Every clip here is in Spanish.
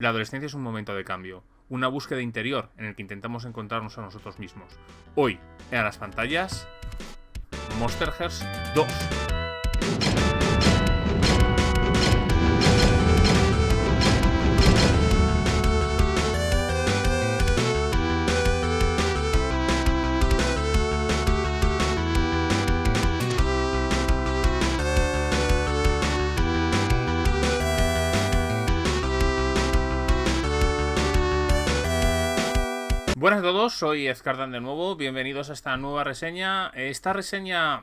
La adolescencia es un momento de cambio, una búsqueda interior en el que intentamos encontrarnos a nosotros mismos. Hoy, en las pantallas, Monsterverse 2. Buenas a todos, soy Ezcardan de nuevo, bienvenidos a esta nueva reseña. Esta reseña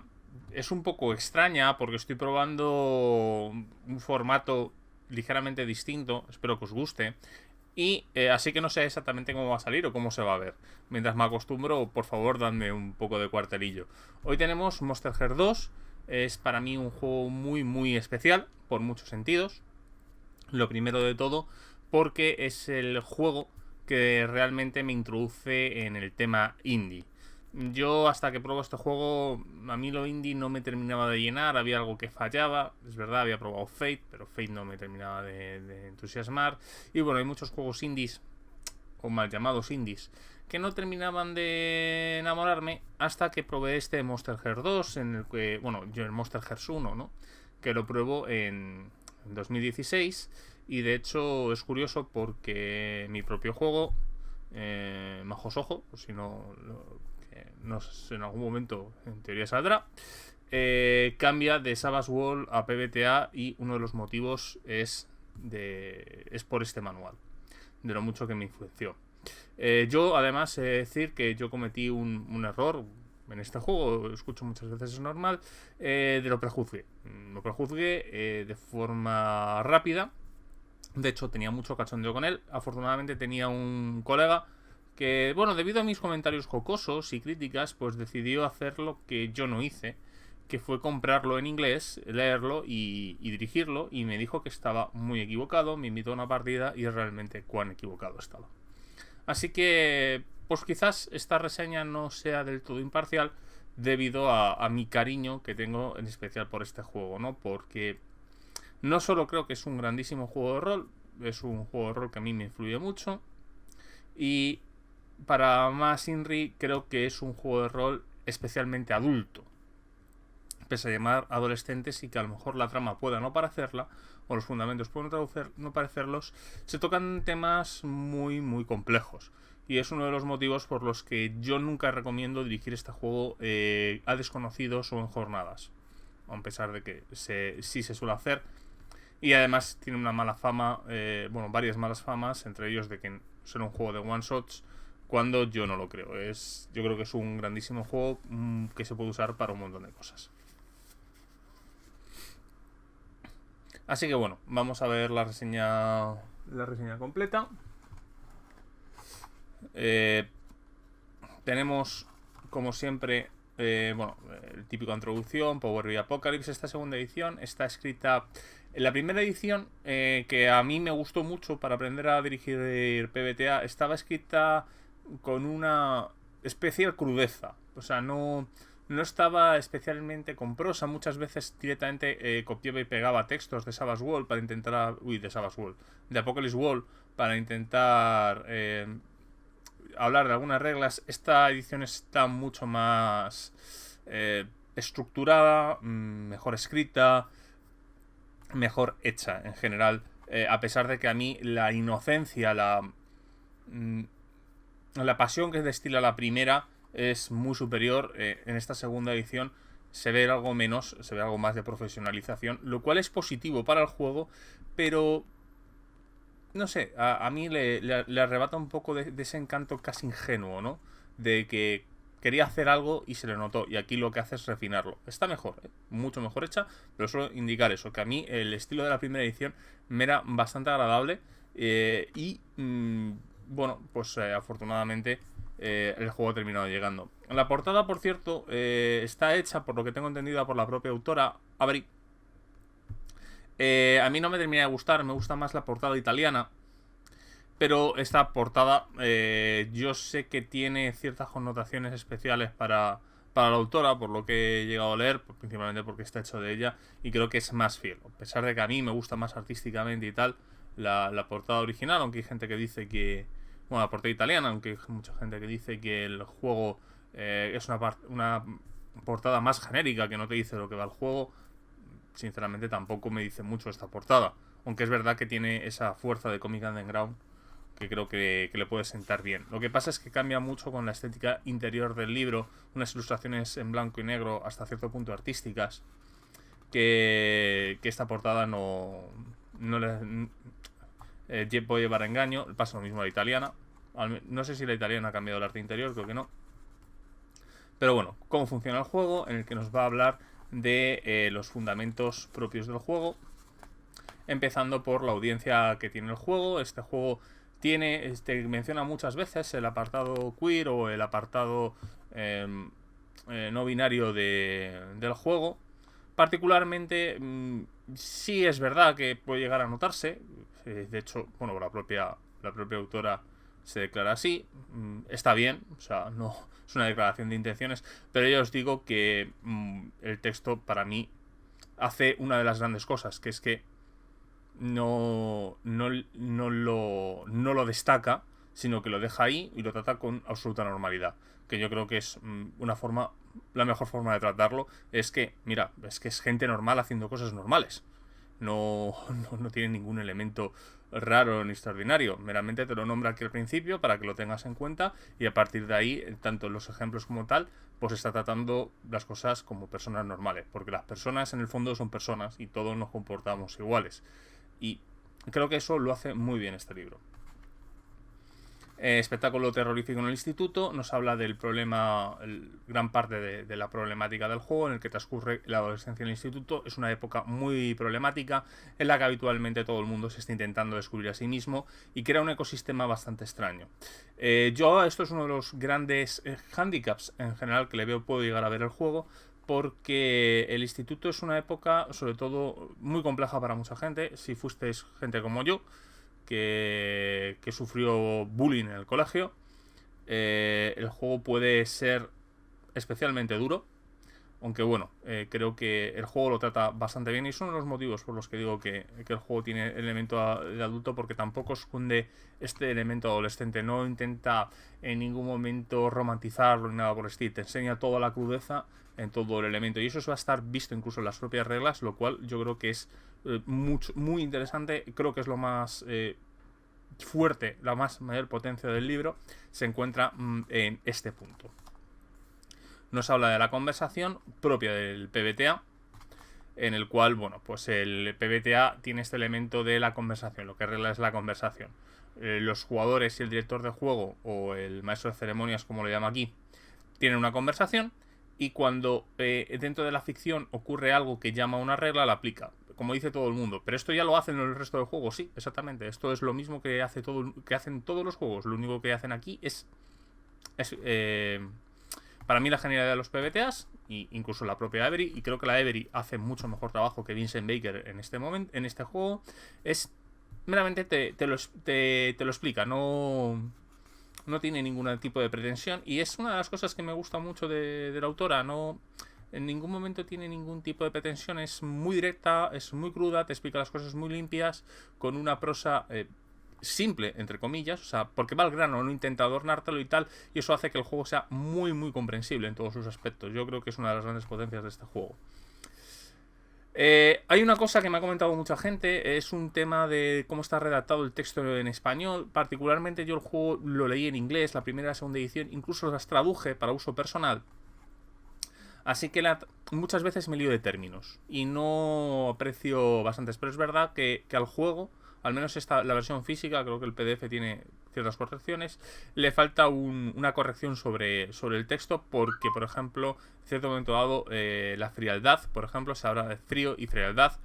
es un poco extraña porque estoy probando un formato ligeramente distinto, espero que os guste. Y así que no sé exactamente cómo va a salir o cómo se va a ver. Mientras me acostumbro, por favor, dadme un poco de cuartelillo. Hoy tenemos Monsterverse 2, es para mí un juego muy especial, por muchos sentidos. Lo primero de todo, porque es el juego que realmente me introduce en el tema indie. Yo hasta que probé este juego, a mí lo indie no me terminaba de llenar, había algo que fallaba, es verdad, había probado Fate, pero Fate no me terminaba de entusiasmar. Y bueno, hay muchos juegos indies, o mal llamados indies, que no terminaban de enamorarme hasta que probé este Monsterverse 2, en el que, bueno, yo el Monsterverse 1, ¿no? Que lo pruebo en 2016. Y de hecho es curioso porque mi propio juego, Majos Ojo, si no, no sé, en algún momento en teoría saldrá, cambia de Savage World a PBTA y uno de los motivos es por este manual, de lo mucho que me influenció. Yo además decir que yo cometí un error en este juego, escucho muchas veces es normal, lo prejuzgué. Lo prejuzgué de forma rápida. De hecho, tenía mucho cachondeo con él. Afortunadamente tenía un colega que, bueno, debido a mis comentarios jocosos y críticas, pues decidió hacer lo que yo no hice, que fue comprarlo en inglés, leerlo y dirigirlo, y me dijo que estaba muy equivocado, me invitó a una partida y realmente cuán equivocado estaba. Así que, pues quizás esta reseña no sea del todo imparcial debido a mi cariño que tengo en especial por este juego, ¿no? Porque no solo creo que es un grandísimo juego de rol, es un juego de rol que a mí me influye mucho. Y para más Inri, creo que es un juego de rol especialmente adulto. Pese a llamar adolescentes y que a lo mejor la trama pueda no parecerla, o los fundamentos pueden no parecerlos, se tocan temas muy complejos. Y es uno de los motivos por los que yo nunca recomiendo dirigir este juego a desconocidos o en jornadas. A pesar de que sí se suele hacer. Y además tiene una mala fama, bueno, varias malas famas, entre ellos de que será un juego de one shots, cuando yo no lo creo. Yo creo que es un grandísimo juego que se puede usar para un montón de cosas. Así que bueno, vamos a ver la reseña completa. Tenemos, como siempre, bueno, el típico introducción, Power BI Apocalypse. Esta segunda edición está escrita. En la primera edición, que a mí me gustó mucho para aprender a dirigir PBTA, estaba escrita con una especial crudeza. O sea, no estaba especialmente con prosa. Muchas veces directamente copiaba y pegaba textos de Savage World para intentar. De Savage World. De Apocalypse World para intentar hablar de algunas reglas. Esta edición está mucho más estructurada, mejor escrita, mejor hecha en general, a pesar de que a mí la inocencia, la pasión que destila la primera es muy superior. En esta segunda edición se ve algo menos, se ve algo más de profesionalización, lo cual es positivo para el juego, pero no sé, a mí le arrebata un poco de ese encanto casi ingenuo, ¿no? De que quería hacer algo y se le notó, y aquí lo que hace es refinarlo. Está mejor, mucho mejor hecha, pero solo indicar eso, que a mí el estilo de la primera edición me era bastante agradable, y bueno, pues afortunadamente el juego ha terminado llegando. La portada, por cierto, está hecha, por lo que tengo entendido, por la propia autora, Avery. A mí no me termina de gustar, me gusta más la portada italiana. Pero esta portada yo sé que tiene ciertas connotaciones especiales para la autora, por lo que he llegado a leer, principalmente porque está hecho de ella, y creo que es más fiel. A pesar de que a mí me gusta más artísticamente y tal, la portada original, aunque hay gente que dice que... Bueno, la portada italiana, aunque hay mucha gente que dice que el juego es una portada más genérica, que no te dice lo que va el juego. Sinceramente tampoco me dice mucho esta portada, aunque es verdad que tiene esa fuerza de Comic Underground que creo que le puede sentar bien. Lo que pasa es que cambia mucho con la estética interior del libro, unas ilustraciones en blanco y negro hasta cierto punto artísticas, que esta portada no le puede llevar a engaño. Pasa lo mismo a la italiana. No sé si la italiana ha cambiado el arte interior, creo que no. Pero bueno, cómo funciona el juego, en el que nos va a hablar de los fundamentos propios del juego, empezando por la audiencia que tiene el juego. Este juego menciona muchas veces el apartado queer o el apartado no binario del juego. Particularmente, sí es verdad que puede llegar a notarse. De hecho, bueno, la propia autora se declara así. Está bien, o sea, no es una declaración de intenciones, pero ya os digo que el texto para mí hace una de las grandes cosas, que es que no lo destaca, sino que lo deja ahí y lo trata con absoluta normalidad. Que yo creo que es la mejor forma de tratarlo. Es que, mira, es gente normal haciendo cosas normales. No tiene ningún elemento raro ni extraordinario. Meramente te lo nombra aquí al principio para que lo tengas en cuenta, y a partir de ahí, tanto en los ejemplos como tal, pues está tratando las cosas como personas normales. Porque las personas en el fondo son personas y todos nos comportamos iguales. Y creo que eso lo hace muy bien este libro. Espectáculo terrorífico en el instituto. Nos habla del problema, gran parte de la problemática del juego, en el que transcurre la adolescencia en el instituto. Es una época muy problemática en la que habitualmente todo el mundo se está intentando descubrir a sí mismo y crea un ecosistema bastante extraño. Esto es uno de los grandes handicaps en general que puedo llegar a ver el juego, porque el instituto es una época, sobre todo, muy compleja para mucha gente. Si fuisteis gente como yo, que sufrió bullying en el colegio, el juego puede ser especialmente duro. Aunque bueno, creo que el juego lo trata bastante bien, y son los motivos por los que digo que el juego tiene elemento de adulto, porque tampoco esconde este elemento adolescente. No intenta en ningún momento romantizarlo ni nada por el estilo. Te enseña toda la crudeza en todo el elemento, y eso va a estar visto incluso en las propias reglas, lo cual yo creo que es muy interesante. Creo que es lo más fuerte, la mayor potencia del libro se encuentra en este punto. Nos habla de la conversación propia del PBTA, en el cual, bueno, pues el PBTA tiene este elemento de la conversación, lo que regla es la conversación. Los jugadores y el director de juego, o el maestro de ceremonias, como lo llama aquí, tienen una conversación, y cuando dentro de la ficción ocurre algo que llama a una regla, la aplica, como dice todo el mundo. Pero esto ya lo hacen en el resto del juego. Sí, exactamente. Esto es lo mismo que hacen todos los juegos. Lo único que hacen aquí es para mí la genialidad de los PBTAs, e incluso la propia Every, y creo que la Every hace mucho mejor trabajo que Vincent Baker en este momento, en este juego, es meramente te lo explica. No tiene ningún tipo de pretensión, y es una de las cosas que me gusta mucho de la autora. No, en ningún momento tiene ningún tipo de pretensión. Es muy directa, es muy cruda, te explica las cosas muy limpias, con una prosa simple, entre comillas, o sea, porque va al grano, no intenta adornártelo y tal, y eso hace que el juego sea muy comprensible en todos sus aspectos. Yo creo que es una de las grandes potencias de este juego. Hay una cosa que me ha comentado mucha gente, es un tema de cómo está redactado el texto en español. Particularmente yo el juego lo leí en inglés, la primera y la segunda edición, incluso las traduje para uso personal. Así que muchas veces me lío de términos y no aprecio bastantes, pero es verdad que al juego, al menos la versión física, creo que el PDF tiene ciertas correcciones, le falta una corrección sobre el texto, porque, por ejemplo, en cierto momento dado, la frialdad, por ejemplo, se habla de frío y frialdad.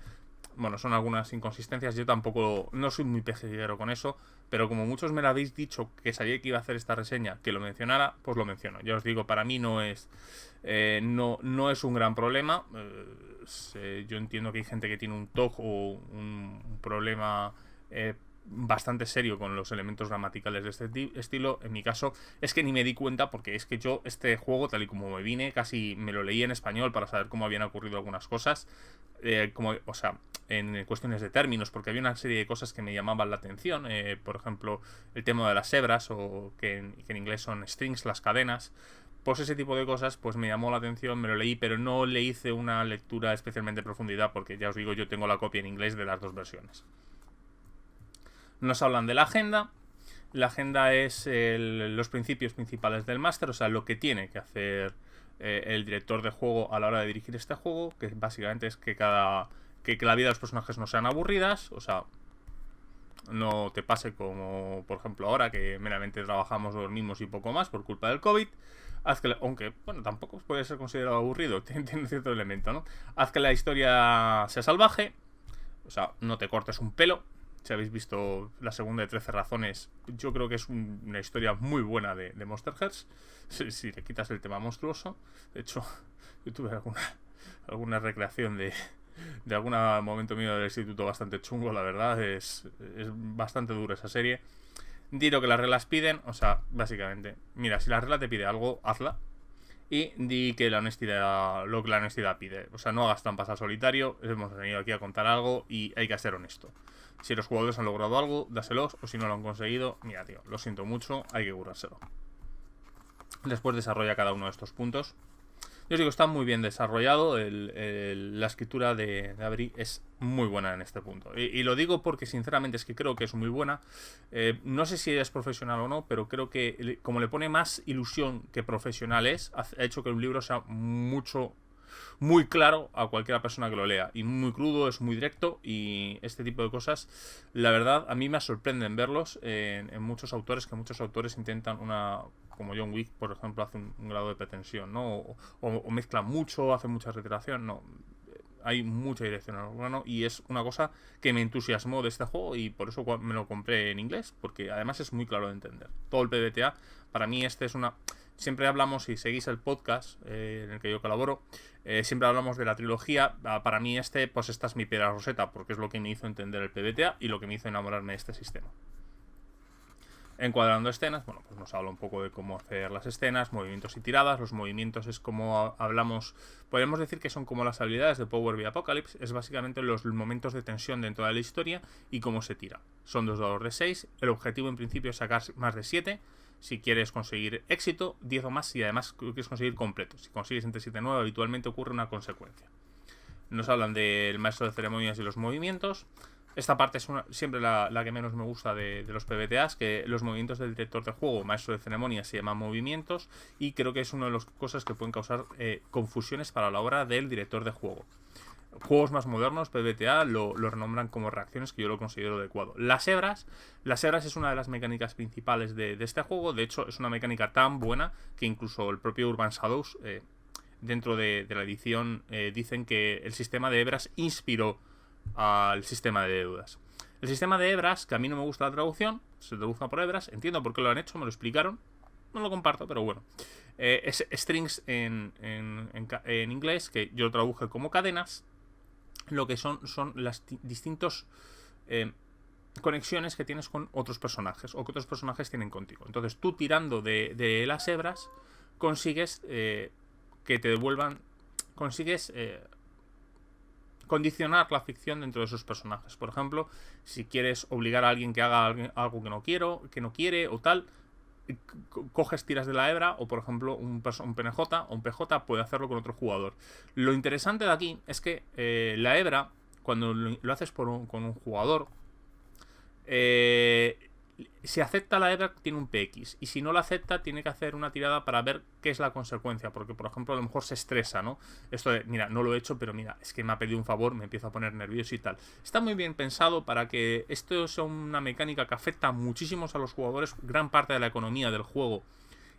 Bueno, son algunas inconsistencias. Yo tampoco, no soy muy pejiguero con eso, pero como muchos me lo habéis dicho, que sabía que iba a hacer esta reseña, que lo mencionara, pues lo menciono. Ya os digo, para mí no es un gran problema. Yo entiendo que hay gente que tiene un TOC o un problema bastante serio con los elementos gramaticales de este estilo. En mi caso es que ni me di cuenta, porque es que yo este juego, tal y como me vine, casi me lo leí en español para saber cómo habían ocurrido algunas cosas, o sea, en cuestiones de términos, porque había una serie de cosas que me llamaban la atención, por ejemplo, el tema de las hebras, o que en inglés son strings, las cadenas. Pues ese tipo de cosas pues me llamó la atención, me lo leí, pero no le hice una lectura especialmente profundidad, porque ya os digo, yo tengo la copia en inglés de las dos versiones. Nos hablan de la agenda. La agenda es los principios principales del máster, o sea, lo que tiene que hacer el director de juego a la hora de dirigir este juego, que básicamente es que la vida de los personajes no sean aburridas, o sea, no te pase como, por ejemplo, ahora que meramente trabajamos, dormimos y poco más por culpa del COVID. Haz que, aunque, bueno, tampoco puede ser considerado aburrido, tiene un cierto elemento, ¿no? Haz que la historia sea salvaje, o sea, no te cortes un pelo. Si habéis visto la segunda de 13 razones, yo creo que es una historia muy buena de Monster Hearts. Si le quitas el tema monstruoso. De hecho, yo tuve alguna recreación de algún momento mío del instituto bastante chungo, la verdad. Es bastante dura esa serie. Di lo que las reglas piden, o sea, básicamente, mira, si la regla te pide algo, hazla. Y di que la honestidad, lo que la honestidad pide. O sea, no hagas trampas al solitario. Hemos venido aquí a contar algo y hay que ser honesto. Si los jugadores han logrado algo, dáselos. O si no lo han conseguido, mira, tío, lo siento mucho, hay que currárselo. Después desarrolla cada uno de estos puntos. Yo os digo, está muy bien desarrollado. La escritura de Avery es muy buena en este punto. Y lo digo porque sinceramente es que creo que es muy buena. No sé si es profesional o no, pero creo que como le pone más ilusión que profesional ha hecho que un libro sea muy claro a cualquier persona que lo lea. Y muy crudo, es muy directo. Y este tipo de cosas, la verdad, a mí me sorprenden verlos en muchos autores, que muchos autores intentan como John Wick, por ejemplo, hace un grado de pretensión, ¿no? O mezcla mucho, hace mucha reiteración, no. Hay mucha dirección en el grano y es una cosa que me entusiasmó de este juego y por eso me lo compré en inglés, porque además es muy claro de entender. Todo el PBTA, para mí siempre hablamos, si seguís el podcast en el que yo colaboro, siempre hablamos de la trilogía. Para mí pues esta es mi piedra roseta, porque es lo que me hizo entender el PBTA y lo que me hizo enamorarme de este sistema. Encuadrando escenas, bueno, pues nos habla un poco de cómo hacer las escenas, movimientos y tiradas. Los movimientos es como hablamos, podemos decir que son como las habilidades de Power BI Apocalypse, es básicamente los momentos de tensión dentro de la historia y cómo se tira. Son 2 dados de 6, el objetivo en principio es sacar más de 7, si quieres conseguir éxito, 10 o más, y además quieres conseguir completo. Si consigues entre 7 y 9, habitualmente ocurre una consecuencia. Nos hablan del maestro de ceremonias y los movimientos. Esta parte es siempre la que menos me gusta de los PBTAs, que los movimientos del director de juego, maestro de ceremonias, se llaman movimientos, y creo que es una de las cosas que pueden causar confusiones para la hora del director de juego. Juegos más modernos, PBTA, lo renombran como reacciones, que yo lo considero adecuado. Las hebras es una de las mecánicas principales de este juego. De hecho, es una mecánica tan buena que incluso el propio Urban Shadows, dentro de la edición, dicen que el sistema de hebras inspiró al sistema de deudas. El sistema de hebras, que a mí no me gusta la traducción, se traduce por hebras, entiendo por qué lo han hecho, me lo explicaron, no lo comparto, pero bueno. Es strings en inglés, que yo lo traduje como cadenas. Lo que son las distintos conexiones que tienes con otros personajes, o que otros personajes tienen contigo. Entonces tú, tirando de las hebras, consigues que te devuelvan, consigues condicionar la ficción dentro de esos personajes. Por ejemplo, si quieres obligar a alguien que haga algo que no quiere o tal, coges, tiras de la hebra, o por ejemplo un PNJ o un PJ puede hacerlo con otro jugador. Lo interesante de aquí es que la hebra, cuando lo haces con un jugador, si acepta la hebra tiene un PX, y si no la acepta tiene que hacer una tirada para ver qué es la consecuencia, porque por ejemplo a lo mejor se estresa, ¿no? Esto de, mira, no lo he hecho, pero mira, es que me ha pedido un favor, me empiezo a poner nervioso y tal. Está muy bien pensado para que esto sea una mecánica que afecta muchísimo a los jugadores, gran parte de la economía del juego,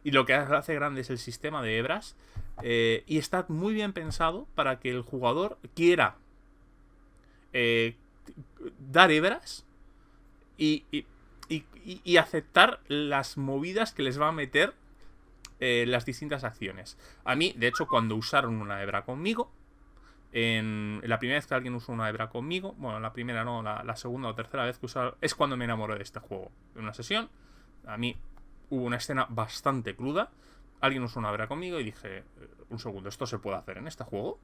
y lo que hace grande es el sistema de hebras, y está muy bien pensado para que el jugador quiera dar hebras y aceptar las movidas que les va a meter las distintas acciones. A mí, de hecho, cuando usaron una hebra conmigo, la primera vez que alguien usó una hebra conmigo, bueno, la primera no, la segunda o tercera vez que usaba, es cuando me enamoré de este juego. En una sesión, a mí hubo una escena bastante cruda, alguien usó una hebra conmigo y dije, un segundo, ¿esto se puede hacer en este juego?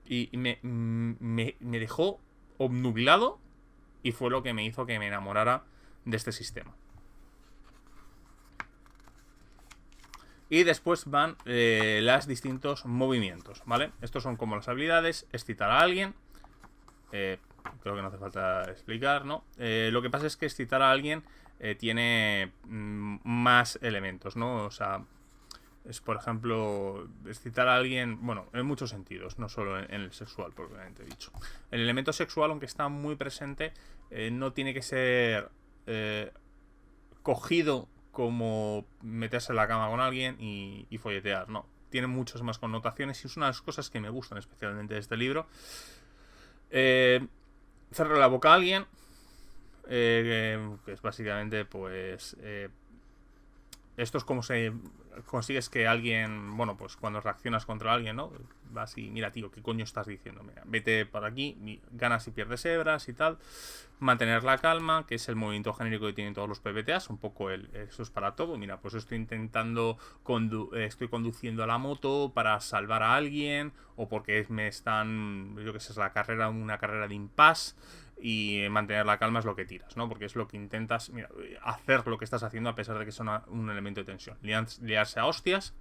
Y me dejó obnubilado y fue lo que me hizo que me enamorara de este sistema. Y después van los distintos movimientos, ¿vale? Estos son como las habilidades, excitar a alguien. Creo que no hace falta explicar, ¿no? Lo que pasa es que excitar a alguien tiene más elementos, ¿no? O sea, es, por ejemplo, excitar a alguien, bueno, en muchos sentidos, no solo en el sexual, propiamente dicho. El elemento sexual, aunque está muy presente, no tiene que ser cogido como meterse en la cama con alguien y folletear, no. Tiene muchas más connotaciones y es una de las cosas que me gustan especialmente de este libro. Cerrar la boca a alguien, que es básicamente, pues, esto es como se consigues que alguien, bueno, pues cuando reaccionas contra alguien, ¿no? Vas y, mira, tío, ¿qué coño estás diciendo? Mira, vete por aquí, ganas y pierdes hebras y tal. Mantener la calma, que es el movimiento genérico que tienen todos los PBTAs, un poco eso es para todo. Mira, pues estoy intentando, estoy conduciendo a la moto para salvar a alguien, o porque me están, yo que sé, es una carrera de impasse, y mantener la calma es lo que tiras, ¿no? Porque es lo que intentas, mira, hacer lo que estás haciendo a pesar de que es un elemento de tensión. Liarse a hostias.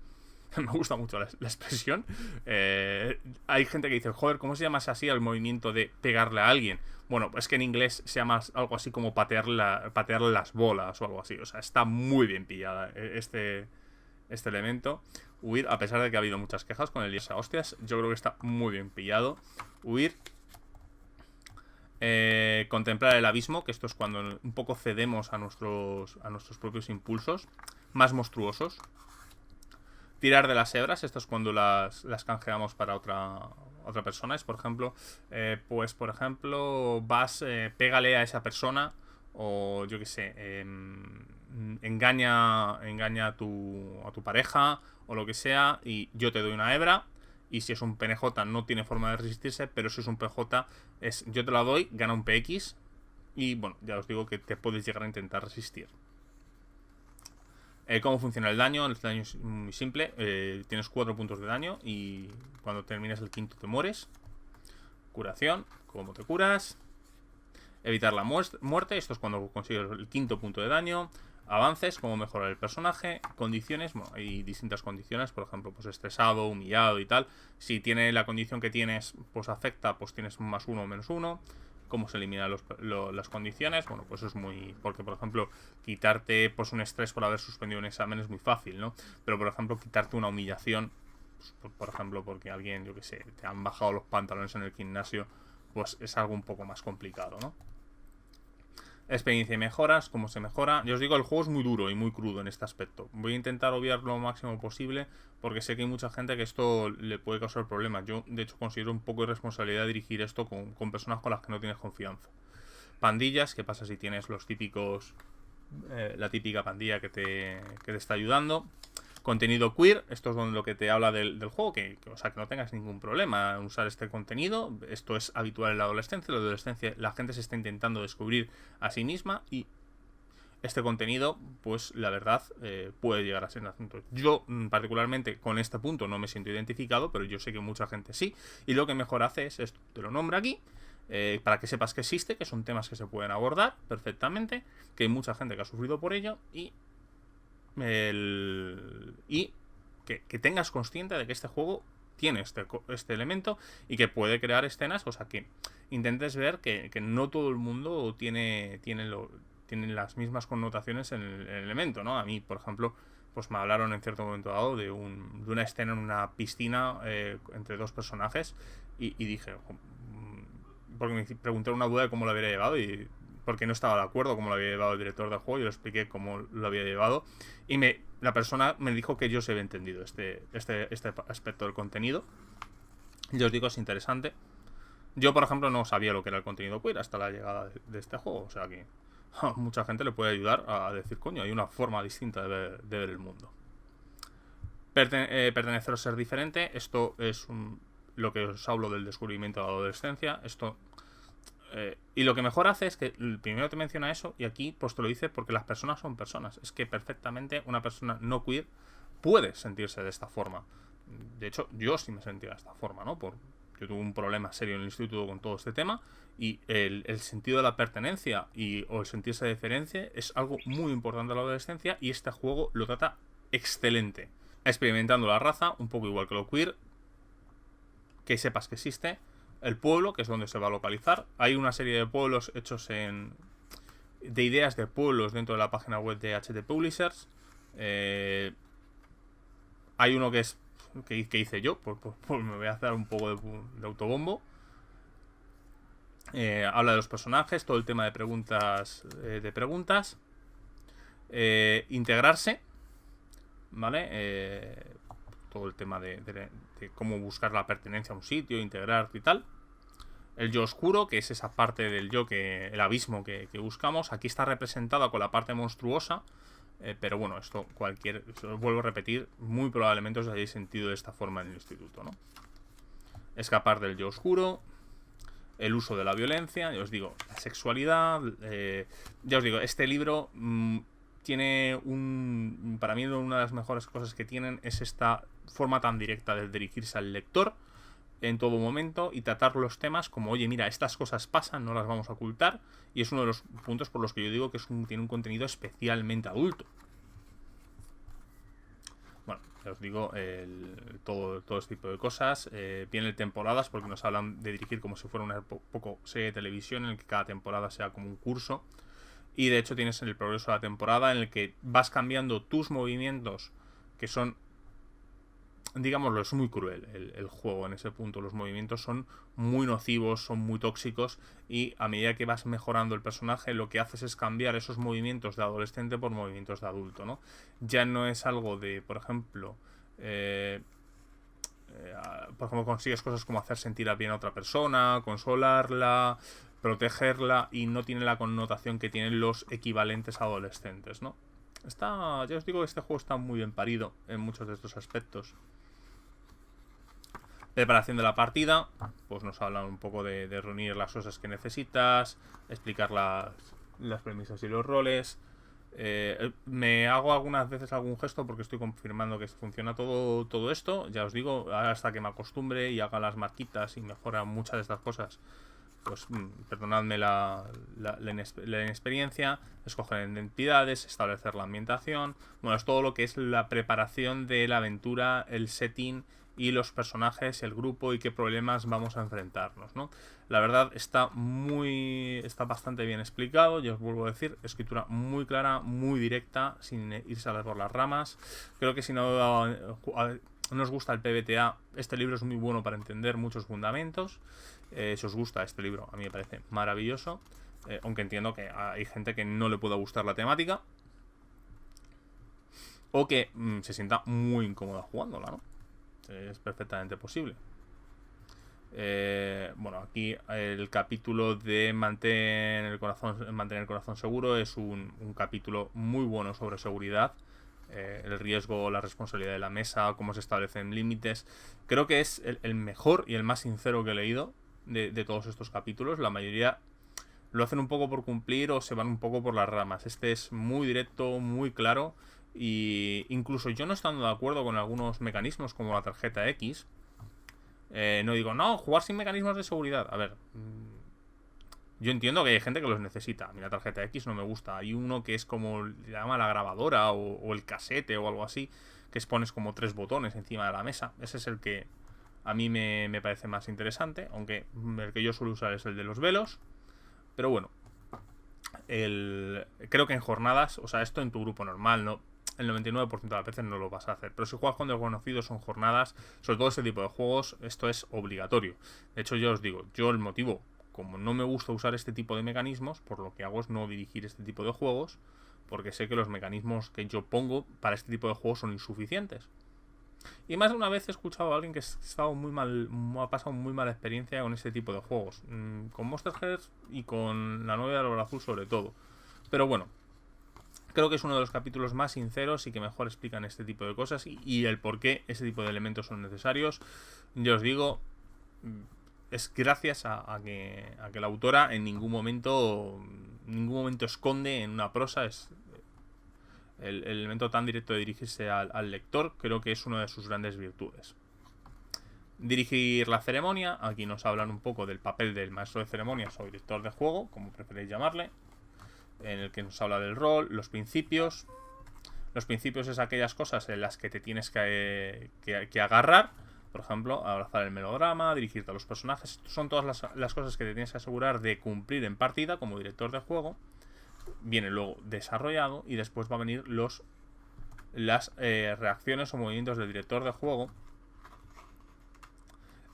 Me gusta mucho la expresión. Hay gente que dice, joder, ¿cómo se llama así al movimiento de pegarle a alguien? Bueno, es que en inglés se llama algo así como patearle las bolas o algo así. O sea, está muy bien pillada este elemento. Huir, a pesar de que ha habido muchas quejas con el liarse a hostias, yo creo que está muy bien pillado. Huir. Contemplar el abismo, que esto es cuando un poco cedemos a nuestros propios impulsos más monstruosos. Tirar de las hebras, esto es cuando las canjeamos para otra persona. Es, por ejemplo, pues por ejemplo, vas, pégale a esa persona, o yo que sé, engaña a tu pareja o lo que sea, y yo te doy una hebra. Y si es un PNJ no tiene forma de resistirse, pero si es un PJ, yo te la doy, gana un PX. Y bueno, ya os digo que te puedes llegar a intentar resistir. ¿Cómo funciona el daño? El daño es muy simple. Tienes 4 puntos de daño y cuando termines el quinto te mueres. Curación, ¿cómo te curas? Evitar la muerte, esto es cuando consigues el quinto punto de daño. Avances, cómo mejorar el personaje. Condiciones, bueno, hay distintas condiciones. Por ejemplo, pues estresado, humillado y tal. Si tiene la condición que tienes, pues afecta, pues tienes +1 o -1. Cómo se eliminan las condiciones. Bueno, pues es muy... Porque, por ejemplo, quitarte pues un estrés por haber suspendido un examen es muy fácil, ¿no? Pero, por ejemplo, quitarte una humillación, pues, por ejemplo, porque alguien, yo que sé, te han bajado los pantalones en el gimnasio, pues es algo un poco más complicado, ¿no? Experiencia y mejoras, cómo se mejora. Yo os digo, el juego es muy duro y muy crudo en este aspecto. Voy a intentar obviar lo máximo posible porque sé que hay mucha gente que esto le puede causar problemas. Yo, de hecho, considero un poco de responsabilidad dirigir esto con personas con las que no tienes confianza. Pandillas, ¿qué pasa si tienes los típicos... la típica pandilla que te está ayudando? Contenido queer, esto es lo que te habla del juego, o sea, que no tengas ningún problema en usar este contenido. Esto es habitual en la adolescencia. En la adolescencia la gente se está intentando descubrir a sí misma y este contenido, pues la verdad, puede llegar a ser un asunto. Yo, particularmente, con este punto no me siento identificado, pero yo sé que mucha gente sí. Y lo que mejor hace es esto, te lo nombro aquí, para que sepas que existe, que son temas que se pueden abordar perfectamente, que hay mucha gente que ha sufrido por ello y que tengas consciente de que este juego tiene este elemento y que puede crear escenas, o sea, que intentes ver que no todo el mundo tiene las mismas connotaciones en el elemento, ¿no? A mí, por ejemplo, pues me hablaron en cierto momento dado de una escena en una piscina entre dos personajes y dije, porque me pregunté una duda de cómo lo había llevado y porque no estaba de acuerdo cómo lo había llevado el director del juego. Yo le expliqué cómo lo había llevado y la persona me dijo que yo se había entendido este aspecto del contenido. Yo os digo, es interesante. Yo, por ejemplo, no sabía lo que era el contenido queer hasta la llegada de este juego, o sea que mucha gente le puede ayudar a decir, coño, hay una forma distinta de ver el mundo. Pertenecer o ser diferente, esto es lo que os hablo del descubrimiento de la adolescencia. Esto... y lo que mejor hace es que primero te menciona eso y aquí pues te lo dice porque las personas son personas. Es que perfectamente una persona no queer puede sentirse de esta forma. De hecho, yo sí me sentía de esta forma, ¿no? Yo tuve un problema serio en el instituto con todo este tema y el sentido de la pertenencia o el sentirse de diferencia es algo muy importante en la adolescencia y este juego lo trata excelente. Experimentando la raza, un poco igual que lo queer, que sepas que existe. El pueblo, que es donde se va a localizar. Hay una serie de pueblos hechos de ideas de pueblos dentro de la página web de HT Publishers. Hay uno que hice yo, pues me voy a hacer un poco de autobombo. Habla de los personajes, todo el tema de preguntas. Integrarse, ¿vale? Todo el tema de cómo buscar la pertenencia a un sitio, integrar y tal. El yo oscuro, que es esa parte del yo, el abismo que buscamos. Aquí está representada con la parte monstruosa. Pero bueno, esto os vuelvo a repetir, muy probablemente os hayáis sentido de esta forma en el instituto, ¿no? Escapar del yo oscuro, el uso de la violencia, ya os digo, la sexualidad. Ya os digo, este libro tiene para mí una de las mejores cosas que tienen es esta forma tan directa de dirigirse al lector en todo momento y tratar los temas como, oye, mira, estas cosas pasan, no las vamos a ocultar, y es uno de los puntos por los que yo digo que tiene un contenido especialmente adulto. Bueno, ya os digo, todo este tipo de cosas. Vienen temporadas porque nos hablan de dirigir como si fuera una poco serie de televisión en el que cada temporada sea como un curso. Y de hecho tienes el progreso de la temporada en el que vas cambiando tus movimientos, que son, digámoslo, es muy cruel el juego en ese punto. Los movimientos son muy nocivos, son muy tóxicos, y a medida que vas mejorando el personaje, lo que haces es cambiar esos movimientos de adolescente por movimientos de adulto, ¿no? Ya no es algo de, por ejemplo, consigues cosas como hacer sentir bien a otra persona, consolarla, protegerla, y no tiene la connotación que tienen los equivalentes adolescentes, ¿no? Ya os digo que este juego está muy bien parido en muchos de estos aspectos. Preparación de la partida, pues nos hablan un poco de reunir las cosas que necesitas, explicar las premisas y los roles. Me hago algunas veces algún gesto porque estoy confirmando que funciona todo esto. Ya os digo, hasta que me acostumbre y haga las marquitas y mejora muchas de estas cosas, pues perdonadme la inexperiencia. Escoger identidades, establecer la ambientación. Bueno, es todo lo que es la preparación de la aventura, el setting y los personajes, el grupo y qué problemas vamos a enfrentarnos, ¿no? La verdad está bastante bien explicado. Yo os vuelvo a decir, escritura muy clara, muy directa, sin irse por las ramas. Creo que si no os gusta el PBTA, este libro es muy bueno para entender muchos fundamentos. Si os gusta este libro, a mí me parece maravilloso, aunque entiendo que hay gente que no le pueda gustar la temática o que se sienta muy incómoda jugándola, ¿no? Es perfectamente posible. Bueno, aquí el capítulo de mantener el corazón seguro es un capítulo muy bueno sobre seguridad. El riesgo, la responsabilidad de la mesa, cómo se establecen límites. Creo que es el mejor y el más sincero que he leído de todos estos capítulos. La mayoría lo hacen un poco por cumplir o se van un poco por las ramas. Este es muy directo, muy claro, y incluso yo no estando de acuerdo con algunos mecanismos como la tarjeta X, no digo, no, jugar sin mecanismos de seguridad. A ver, yo entiendo que hay gente que los necesita. A mí la tarjeta X no me gusta. Hay uno que es como, le llama la grabadora o el casete o algo así, que pones como 3 botones encima de la mesa. Ese es el que a mí me parece más interesante, aunque el que yo suelo usar es el de los velos. Pero bueno, creo que en jornadas, o sea, esto en tu grupo normal, no, el 99% de las veces no lo vas a hacer. Pero si juegas con desconocidos son jornadas, sobre todo este tipo de juegos, esto es obligatorio. De hecho, yo os digo, el motivo, como no me gusta usar este tipo de mecanismos, por lo que hago es no dirigir este tipo de juegos, porque sé que los mecanismos que yo pongo para este tipo de juegos son insuficientes. Y más de una vez he escuchado a alguien que ha pasado muy mala experiencia con este tipo de juegos, con Monster Hearts y con la novia del Árbol Azul sobre todo. Pero bueno, creo que es uno de los capítulos más sinceros y que mejor explican este tipo de cosas y el por qué este tipo de elementos son necesarios. Yo os digo, es gracias a que la autora en ningún momento esconde en una prosa. Es el elemento tan directo de dirigirse al lector, creo que es una de sus grandes virtudes. Dirigir la ceremonia. Aquí nos hablan un poco del papel del maestro de ceremonias o director de juego, como preferéis llamarle, en el que nos habla del rol, los principios. Los principios es aquellas cosas en las que te tienes que agarrar. Por ejemplo, abrazar el melodrama, dirigirte a los personajes. Son todas las cosas que te tienes que asegurar de cumplir en partida como director de juego. Viene luego desarrollado y después va a venir las reacciones o movimientos del director de juego,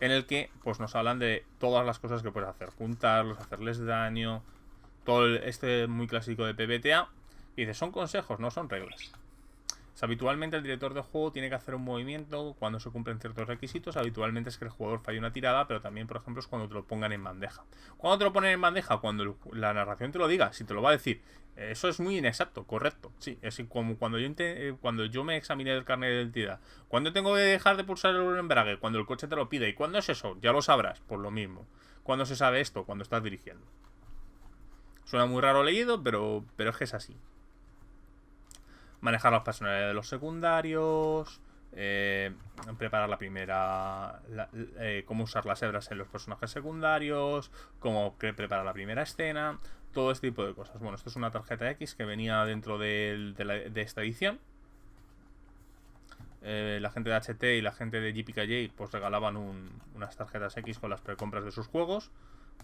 en el que pues nos hablan de todas las cosas que puedes hacer, juntarlos, hacerles daño, todo este muy clásico de PBTA. Y dice, son consejos, no son reglas. O sea, habitualmente el director de juego tiene que hacer un movimiento cuando se cumplen ciertos requisitos. Habitualmente es que el jugador falle una tirada, pero también, por ejemplo, es cuando te lo pongan en bandeja. ¿Cuándo te lo ponen en bandeja? Cuando la narración te lo diga, si te lo va a decir. Eso es muy inexacto, correcto. Sí, es como cuando yo me examiné el carnet de identidad. ¿Cuándo tengo que dejar de pulsar el embrague? Cuando el coche te lo pide. ¿Y cuándo es eso? Ya lo sabrás, por lo mismo. ¿Cuándo se sabe esto? Cuando estás dirigiendo. Suena muy raro leído, pero es que es así. Manejar las personalidades de los secundarios, preparar la primera, cómo usar las hebras en los personajes secundarios, cómo preparar la primera escena, todo este tipo de cosas. Bueno, esto es una tarjeta X que venía dentro de esta edición. La gente de HT y la gente de JPKJ pues regalaban unas tarjetas X con las precompras de sus juegos.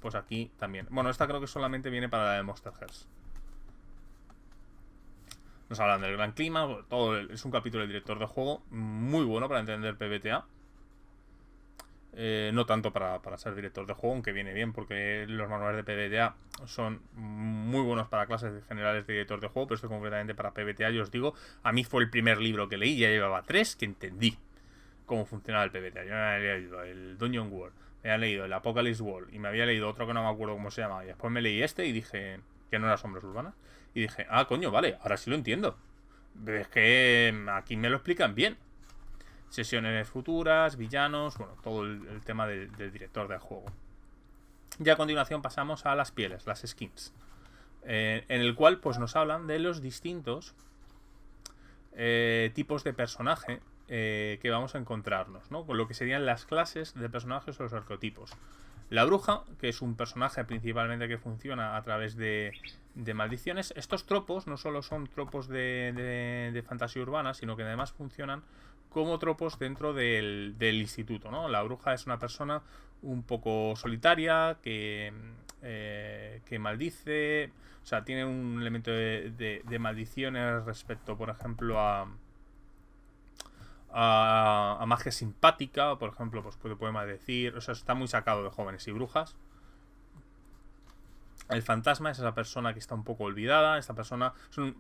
Pues aquí también. Bueno, esta creo que solamente viene para la de Monsterverse. Nos hablan del gran clima, es un capítulo del director de juego muy bueno para entender PBTA. No tanto para ser director de juego, aunque viene bien porque los manuales de PBTA son muy buenos para clases generales de director de juego, pero esto concretamente para PBTA, yo os digo, a mí fue el primer libro que leí, ya llevaba 3 que entendí cómo funcionaba el PBTA. Yo me había leído el Dungeon World, me había leído el Apocalypse World y me había leído otro que no me acuerdo cómo se llama, y después me leí este y dije que no era Sombras Urbanas. Y dije, ah, coño, vale, ahora sí lo entiendo. Es que aquí me lo explican bien. Sesiones futuras, villanos, bueno, todo el tema del director del juego. Y a continuación pasamos a las pieles, las skins. En el cual pues nos hablan de los distintos tipos de personaje que vamos a encontrarnos, ¿no? Con lo que serían las clases de personajes o los arquetipos. La bruja, que es un personaje principalmente que funciona a través de maldiciones. Estos tropos no solo son tropos de fantasía urbana, sino que además funcionan como tropos dentro del instituto, ¿no? La bruja es una persona un poco solitaria que maldice. O sea, tiene un elemento de maldiciones respecto, por ejemplo, a magia simpática, por ejemplo, pues puede maldecir. O sea, está muy sacado de Jóvenes y Brujas. El fantasma es esa persona que está un poco olvidada. Esta persona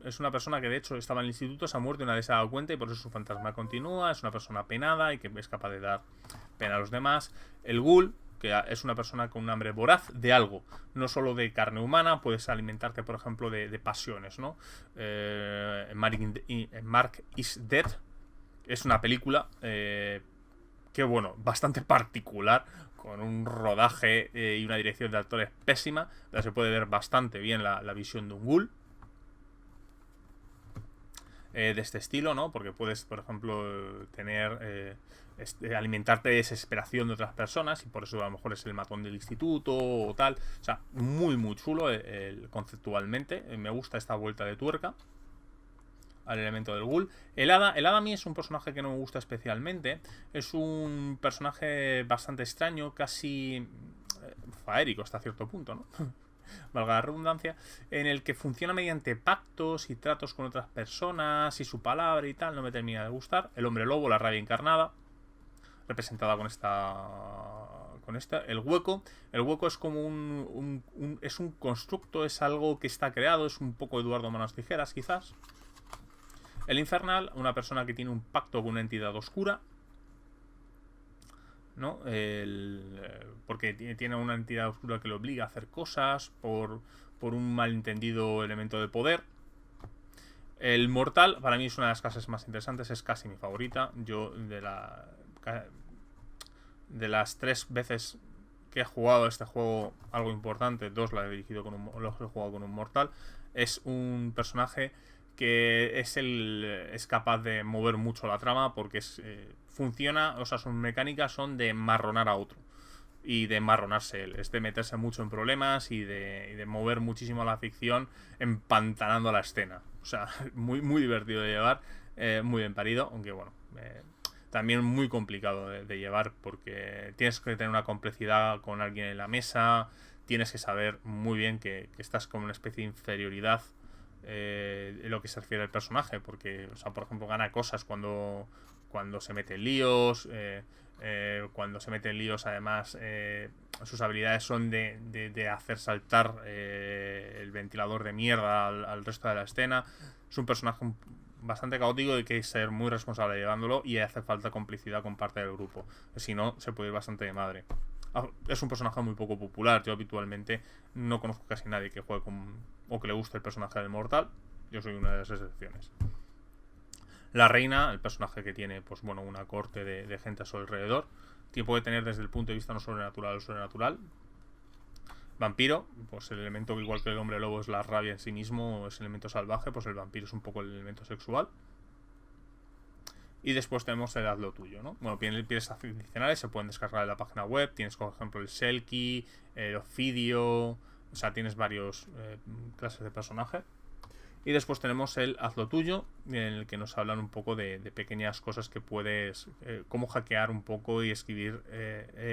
es una persona que de hecho estaba en el instituto, se ha muerto y nadie se ha dado cuenta y por eso su fantasma continúa. Es una persona penada y que es capaz de dar pena a los demás. El ghoul, que es una persona con un hambre voraz de algo, no solo de carne humana, puedes alimentarte, por ejemplo, de pasiones, ¿no? Mark is Dead es una película que, bueno, bastante particular, con un rodaje y una dirección de actores pésima, pero se puede ver bastante bien la visión de un ghoul de este estilo, ¿no? Porque puedes, por ejemplo, tener alimentarte de desesperación de otras personas y por eso a lo mejor es el matón del instituto o tal. O sea, muy muy chulo conceptualmente. Me gusta esta vuelta de tuerca al elemento del ghoul. El hada a mí es un personaje que no me gusta especialmente. Es un personaje bastante extraño, casi faérico hasta cierto punto, ¿no? Valga la redundancia, en el que funciona mediante pactos y tratos con otras personas y su palabra y tal, no me termina de gustar. El hombre lobo, la rabia encarnada, representada con esta. El hueco es como es un constructo, es algo que está creado, es un poco Eduardo Manos Tijeras quizás. El infernal, una persona que tiene un pacto con una entidad oscura, ¿no? Porque tiene una entidad oscura que le obliga a hacer cosas por un malentendido elemento de poder. El mortal, para mí es una de las clases más interesantes, es casi mi favorita. Yo de las 3 veces que he jugado este juego, algo importante, 2 lo he dirigido los he jugado con un mortal, es un personaje que es capaz de mover mucho la trama porque funciona, o sea, sus mecánicas son de marronar a otro y de marronarse él, es de meterse mucho en problemas y de mover muchísimo la ficción empantanando la escena. O sea, muy, muy divertido de llevar, muy bien parido, aunque bueno, también muy complicado de llevar porque tienes que tener una complejidad con alguien en la mesa, tienes que saber muy bien que estás con una especie de inferioridad en lo que se refiere al personaje, porque, o sea, por ejemplo, gana cosas cuando se mete en líos, cuando se mete en líos, además, sus habilidades son de hacer saltar el ventilador de mierda al resto de la escena. Es un personaje bastante caótico y hay que ser muy responsable llevándolo, y hace falta complicidad con parte del grupo, si no se puede ir bastante de madre. Es un personaje muy poco popular. Yo habitualmente no conozco casi nadie que juegue o que le guste el personaje del Mortal. Yo soy una de las excepciones. La reina, el personaje que tiene, pues bueno, una corte de gente a su alrededor, que puede tener desde el punto de vista no sobrenatural o sobrenatural. Vampiro, pues el elemento que igual que el hombre lobo es la rabia en sí mismo, es el elemento salvaje, pues el vampiro es un poco el elemento sexual. Y después tenemos el haz lo tuyo, ¿no? Bueno, piezas adicionales se pueden descargar de la página web. Tienes, por ejemplo, el Selkie, el Ophidio. O sea, tienes varios clases de personaje. Y después tenemos el haz lo tuyo, en el que nos hablan un poco de pequeñas cosas que puedes... cómo hackear un poco y escribir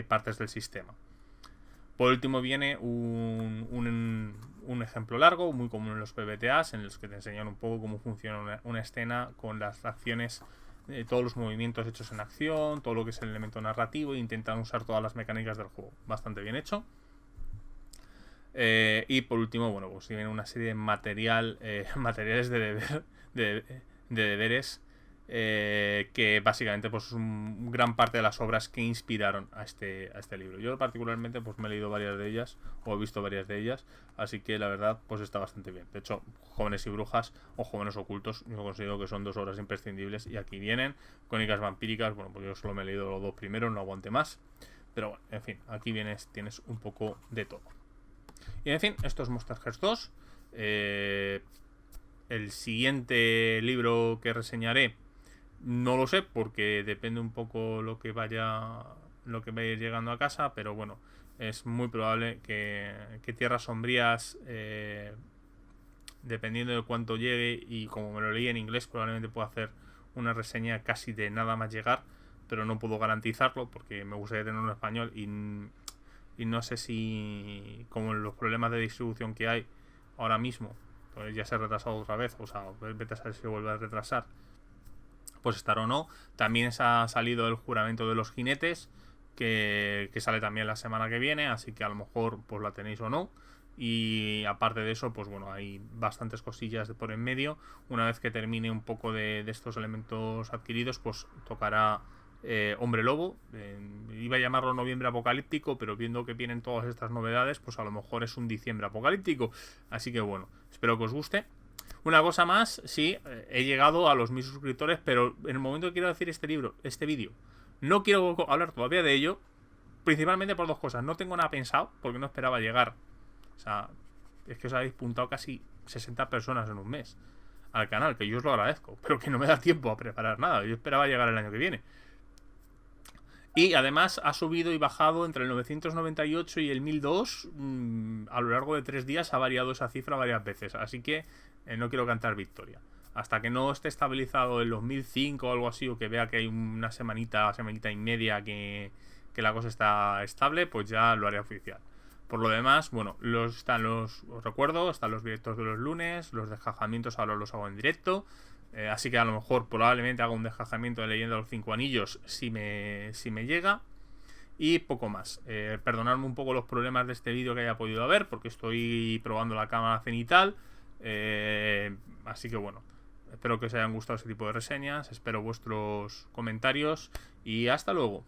partes del sistema. Por último viene un ejemplo largo, muy común en los PBTAs, en los que te enseñan un poco cómo funciona una escena con las acciones, todos los movimientos hechos en acción, todo lo que es el elemento narrativo, e intentan usar todas las mecánicas del juego. Bastante bien hecho. Y por último, bueno, pues viene una serie de materiales de deberes, que básicamente pues es gran parte de las obras que inspiraron a este libro. Yo particularmente pues me he leído varias de ellas, o he visto varias de ellas, así que la verdad pues está bastante bien. De hecho, Jóvenes y Brujas o Jóvenes Ocultos, yo considero que son 2 obras imprescindibles, y aquí vienen Crónicas Vampíricas. Bueno, pues yo solo me he leído los 2 primeros, no aguante más, pero bueno, en fin, aquí tienes un poco de todo. Y en fin, esto es Monster Hearts 2. El siguiente libro que reseñaré no lo sé, porque depende un poco lo que vaya llegando a casa, pero bueno, es muy probable que Tierras Sombrías, dependiendo de cuánto llegue, y como me lo leí en inglés, probablemente pueda hacer una reseña casi de nada más llegar, pero no puedo garantizarlo porque me gustaría tenerlo en español, y no sé si, como los problemas de distribución que hay ahora mismo, pues ya se ha retrasado otra vez, o sea, vete a saber si se vuelve a retrasar, pues estar o no. También se ha salido el Juramento de los Jinetes, que sale también la semana que viene, así que a lo mejor pues la tenéis o no. Y aparte de eso, pues bueno, hay bastantes cosillas por en medio. Una vez que termine un poco de estos elementos adquiridos, pues tocará Hombre Lobo. Iba a llamarlo Noviembre Apocalíptico, pero viendo que vienen todas estas novedades, pues a lo mejor es un Diciembre Apocalíptico. Así que bueno, espero que os guste. Una cosa más, sí, he llegado a los 1000 suscriptores, pero en el momento que quiero decir este vídeo, no quiero hablar todavía de ello, principalmente por 2 cosas. No tengo nada pensado, porque no esperaba llegar. O sea, es que os habéis apuntado casi 60 personas en un mes al canal, que yo os lo agradezco, pero que no me da tiempo a preparar nada. Yo esperaba llegar el año que viene. Y además ha subido y bajado entre el 998 y el 1002. A lo largo de 3 días ha variado esa cifra varias veces. Así que no quiero cantar victoria. Hasta que no esté estabilizado en los 1005 o algo así, o que vea que hay una semanita y media que la cosa está estable, pues ya lo haré oficial. Por lo demás, bueno, os recuerdo, están los directos de los lunes, los desjajamientos ahora los hago en directo. Así que a lo mejor probablemente haga un desjajamiento de Leyenda de los 5 Anillos si me llega. Y poco más. Perdonadme un poco los problemas de este vídeo que haya podido haber, porque estoy probando la cámara cenital. Así que bueno, espero que os hayan gustado ese tipo de reseñas. Espero vuestros comentarios y hasta luego.